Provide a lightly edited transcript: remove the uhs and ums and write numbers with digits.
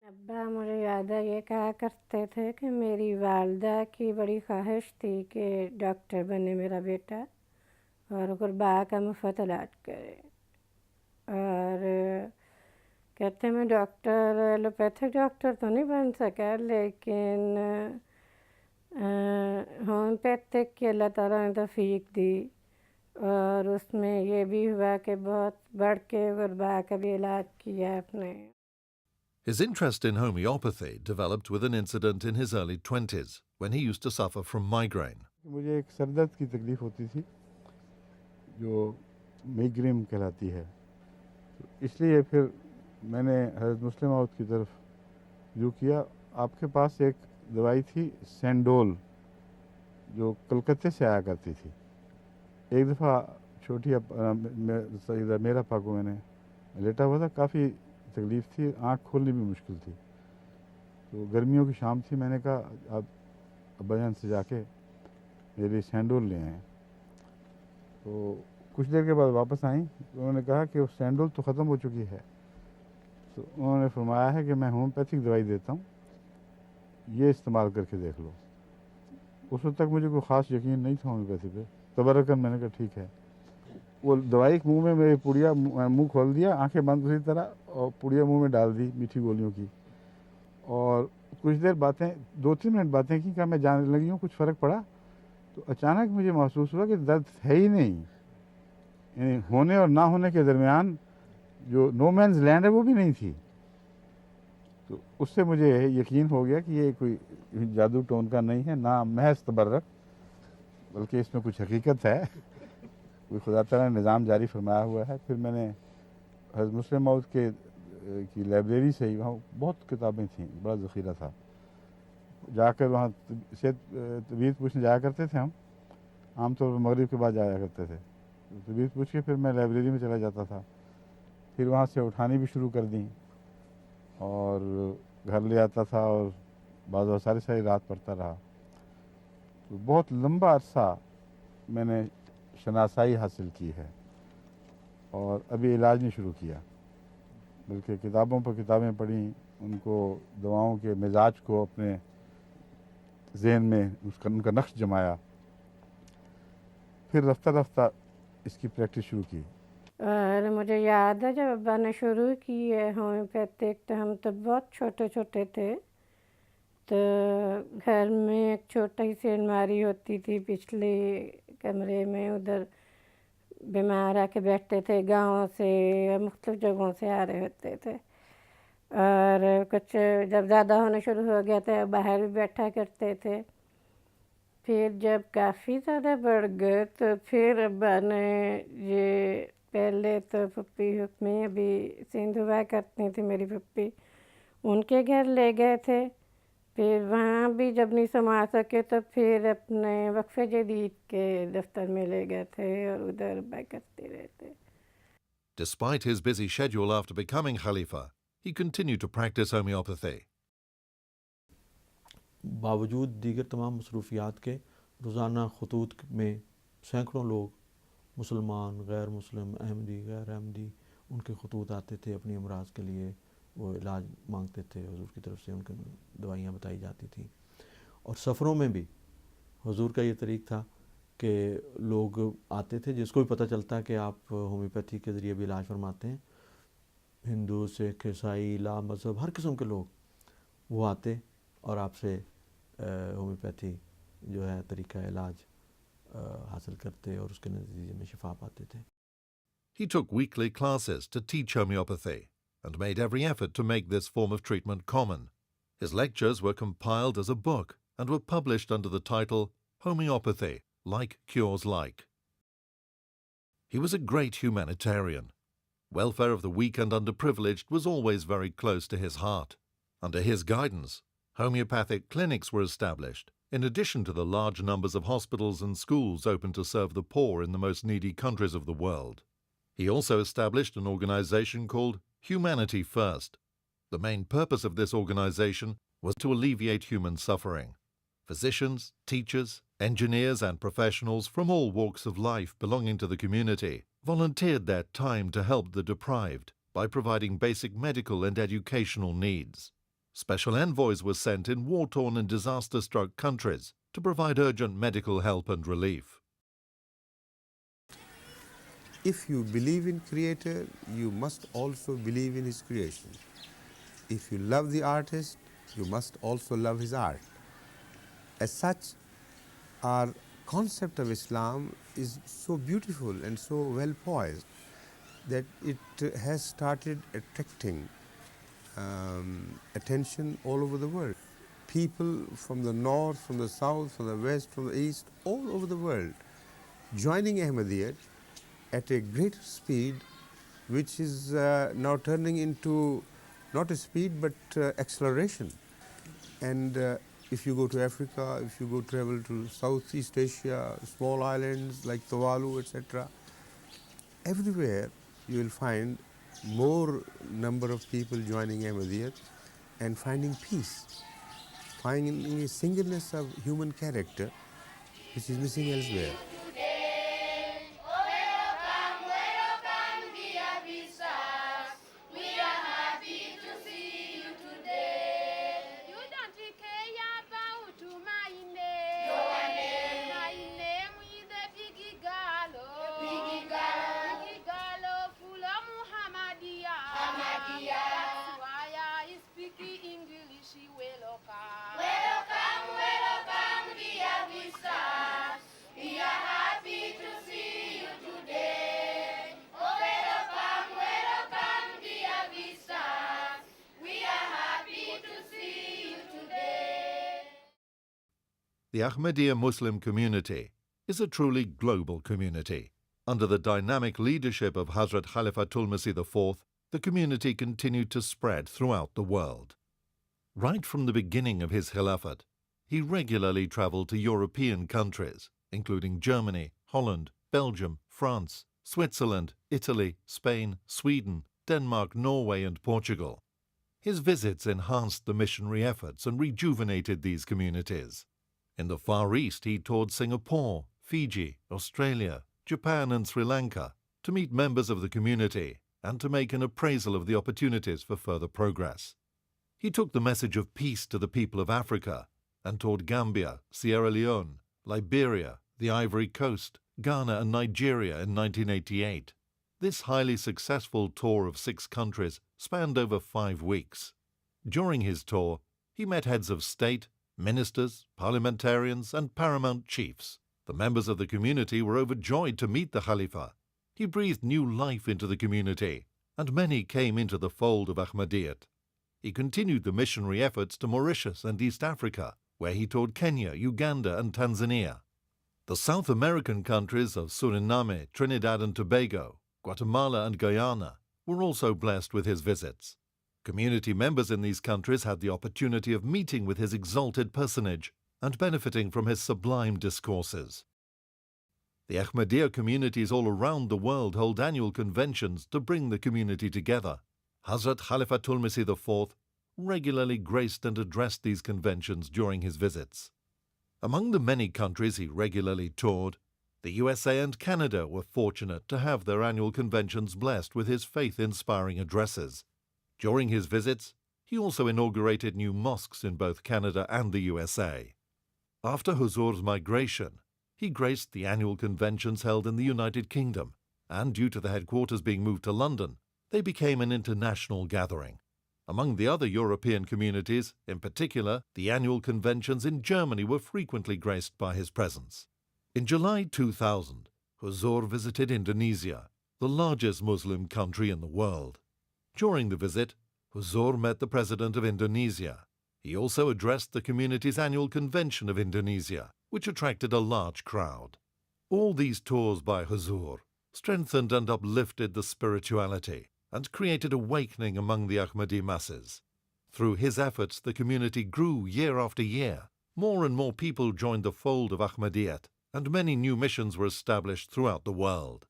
ابا مجھے یاد ہے یہ کہا کرتے تھے کہ میری والدہ کی بڑی خواہش تھی کہ ڈاکٹر بنے میرا بیٹا اور غربا کا مفت علاج کرے، اور کہتے میں ڈاکٹر ایلوپیتھک ڈاکٹر تو نہیں بن سکا، لیکن ہومیوپیتھک کی اللہ تعالیٰ نے توفیق دی، اور اس میں یہ بھی ہوا کہ بہت بڑھ کے غربا کا بھی علاج کیا اپنے۔ His interest in homeopathy developed with an incident in his early 20s when he used to suffer from migraine. مجھے ایک سر درد کی تکلیف ہوتی تھی جو مائگرین کہلاتی ہے، اس لیے پھر میں نے حضرت مسلم موت کی طرف رجوع کیا۔ آپ کے پاس ایک دوائی تھی سینڈول جو کلکتے سے آیا کرتی تھی۔ ایک دفعہ چھوٹی سیدہ میرا پاک کو میں نے لیٹا ہوا تھا، کافی تکلیف تھی، آنکھ کھولنی بھی مشکل تھی، تو گرمیوں کی شام تھی، میں نے کہا آپ ابا جان سے جا کے میرے لیے سینڈول لے آئیں۔ تو کچھ دیر کے بعد واپس آئیں تو انہوں نے کہا کہ وہ سینڈول تو ختم ہو چکی ہے، تو انہوں نے فرمایا ہے کہ میں ہومیوپیتھک دوائی دیتا ہوں، یہ استعمال کر کے دیکھ لو۔ اس وقت تک مجھے کوئی خاص یقین نہیں تھا ہومیوپیتھی پہ، تبرکن میں نے کہا ٹھیک ہے۔ وہ دوائی منہ میں میرے پڑیا منہ کھول دیا، آنکھیں بند اسی طرح، اور پڑیا منہ میں ڈال دی میٹھی گولیوں کی، اور کچھ دیر باتیں 2-3 منٹ باتیں کی، کہا میں جانے لگی ہوں، کچھ فرق پڑا؟ تو اچانک مجھے محسوس ہوا کہ درد ہے ہی نہیں، یعنی ہونے اور نہ ہونے کے درمیان جو نو مینز لینڈ ہے وہ بھی نہیں تھی۔ تو اس سے مجھے یقین ہو گیا کہ یہ کوئی جادو ٹون کا نہیں ہے، نہ محض تبرک، بلکہ اس میں کچھ حقیقت ہے، کوئی خدا تعالیٰ نے نظام جاری فرمایا ہوا ہے۔ پھر میں نے حضرت مسلم موت کی لائبریری سے ہی، وہاں بہت کتابیں تھیں، بڑا ذخیرہ تھا، جا کر وہاں طبیعت پوچھنے جایا کرتے تھے ہم، عام طور پر مغرب کے بعد جایا کرتے تھے، طبیعت پوچھ کے پھر میں لائبریری میں چلا جاتا تھا، پھر وہاں سے اٹھانی بھی شروع کر دیں اور گھر لے آتا تھا، اور بعض ساری رات پڑھتا رہا۔ تو بہت لمبا عرصہ میں نے شناسائی حاصل کی ہے، اور ابھی علاج نہیں شروع کیا، بلکہ کتابوں پر کتابیں پڑھیں، ان کو دواؤں کے مزاج کو اپنے ذہن میں ان کا نقش جمایا، پھر رفتہ رفتہ اس کی پریکٹس شروع کی۔ اور مجھے یاد ہے جب ابا نے شروع کی ہے ہومیوپیتھک، تو ہم تو بہت چھوٹے چھوٹے تھے، تو گھر میں ایک چھوٹی سی الماری ہوتی تھی پچھلے کمرے میں، ادھر بیمار آ کے بیٹھتے تھے، گاؤں سے مختلف جگہوں سے آ رہے ہوتے تھے، اور کچھ جب زیادہ ہونا شروع ہو گیا تو باہر بھی بیٹھا کرتے تھے۔ پھر جب کافی زیادہ بڑھ گئے تو پھر ابا نے یہ پہلے تو پھپھی میں ابھی سندھ ہوا کرتی تھی میری پھپھی، ان کے گھر لے گئے تھے، پھر وہاں بھی جب نہیں سنبھال سکے تو پھر اپنے وقف جدید کے دفتر میں لے گئے تھے، اور ادھر ابا کرتے رہتے۔ Despite his busy schedule after becoming Khalifa, he continued to practice homeopathy. باوجود دیگر تمام مصروفیات کے روزانہ خطوط میں سینکڑوں لوگ، مسلمان، غیر مسلم، احمدی، غیر احمدی، ان کے خطوط آتے تھے، اپنی امراض کے لیے وہ علاج مانگتے تھے، حضور کی طرف سے ان کو دوائیاں بتائی جاتی تھیں۔ اور سفروں میں بھی حضور کا یہ طریق تھا کہ لوگ آتے تھے، جس کو بھی پتہ چلتا کہ آپ ہومیوپیتھی کے ذریعے بھی علاج فرماتے ہیں، ہندو، سکھ، عیسائی، لا مذہب، ہر قسم کے لوگ وہ آتے اور آپ سے ہومیوپیتھی جو ہے طریقہ علاج حاصل کرتے، اور اس کے نتیجے میں شفا پاتے تھے۔ He took weekly classes to teach homeopathy and made every effort to make this form of treatment common. His lectures were compiled as a book and were published under the title Homeopathy, Like Cures Like. He was a great humanitarian. Welfare of the weak and underprivileged was always very close to his heart. Under his guidance, homeopathic clinics were established, in addition to the large numbers of hospitals and schools open to serve the poor in the most needy countries of the world. He also established an organization called Humanity First. The main purpose of this organization was to alleviate human suffering. Physicians, teachers, engineers, and professionals from all walks of life belonging to the community volunteered their time to help the deprived by providing basic medical and educational needs. Special envoys were sent in war-torn and disaster-struck countries to provide urgent medical help and relief. If you believe in Creator, you must also believe in His creation. If you love the artist, you must also love his art. As such, our concept of Islam is so beautiful and so well poised that it has started attracting attention all over the world. People from the north, from the south, from the west, from the east, all over the world joining Ahmadiyyat at a greater speed, which is now turning into not a speed but acceleration. And if you go to Africa, if you travel to Southeast Asia, small islands like Tuvalu, etc., everywhere you will find more number of people joining Ahmadiyyat and finding peace, finding a singleness of human character which is missing elsewhere. The Ahmadiyya Muslim community is a truly global community. Under the dynamic leadership of Hazrat Khalifatul Masih IV, the community continued to spread throughout the world. Right from the beginning of his Khilafat, he regularly traveled to European countries, including Germany, Holland, Belgium, France, Switzerland, Italy, Spain, Sweden, Denmark, Norway, and Portugal. His visits enhanced the missionary efforts and rejuvenated these communities. In the Far East, he toured Singapore, Fiji, Australia, Japan, and Sri Lanka to meet members of the community and to make an appraisal of the opportunities for further progress. He took the message of peace to the people of Africa and toured Gambia, Sierra Leone, Liberia, the Ivory Coast, Ghana, and Nigeria in 1988. This highly successful tour of 6 countries spanned over 5 weeks. During his tour, he met heads of state, ministers, parliamentarians, and paramount chiefs. The members of the community were overjoyed to meet the Khalifa. He breathed new life into the community, and many came into the fold of Ahmadiyyat. He continued the missionary efforts to Mauritius and East Africa, where he toured Kenya, Uganda, and Tanzania. The South American countries of Suriname, Trinidad and Tobago, Guatemala, and Guyana were also blessed with his visits. Community members in these countries had the opportunity of meeting with his exalted personage and benefiting from his sublime discourses. The Ahmadiyya communities all around the world hold annual conventions to bring the community together. Hazrat Khalifatul Masih IV regularly graced and addressed these conventions during his visits. Among the many countries he regularly toured, the USA and Canada were fortunate to have their annual conventions blessed with his faith-inspiring addresses. During his visits, he also inaugurated new mosques in both Canada and the USA. After Huzur's migration, he graced the annual conventions held in the United Kingdom, and due to the headquarters being moved to London, they became an international gathering. Among the other European communities, in particular, the annual conventions in Germany were frequently graced by his presence. In July 2000, Huzur visited Indonesia, the largest Muslim country in the world. During the visit, Huzur met the President of Indonesia. He also addressed the community's annual convention of Indonesia, which attracted a large crowd. All these tours by Huzur strengthened and uplifted the spirituality and created awakening among the Ahmadi masses. Through his efforts, the community grew year after year. More and more people joined the fold of Ahmadiyyat, and many new missions were established throughout the world.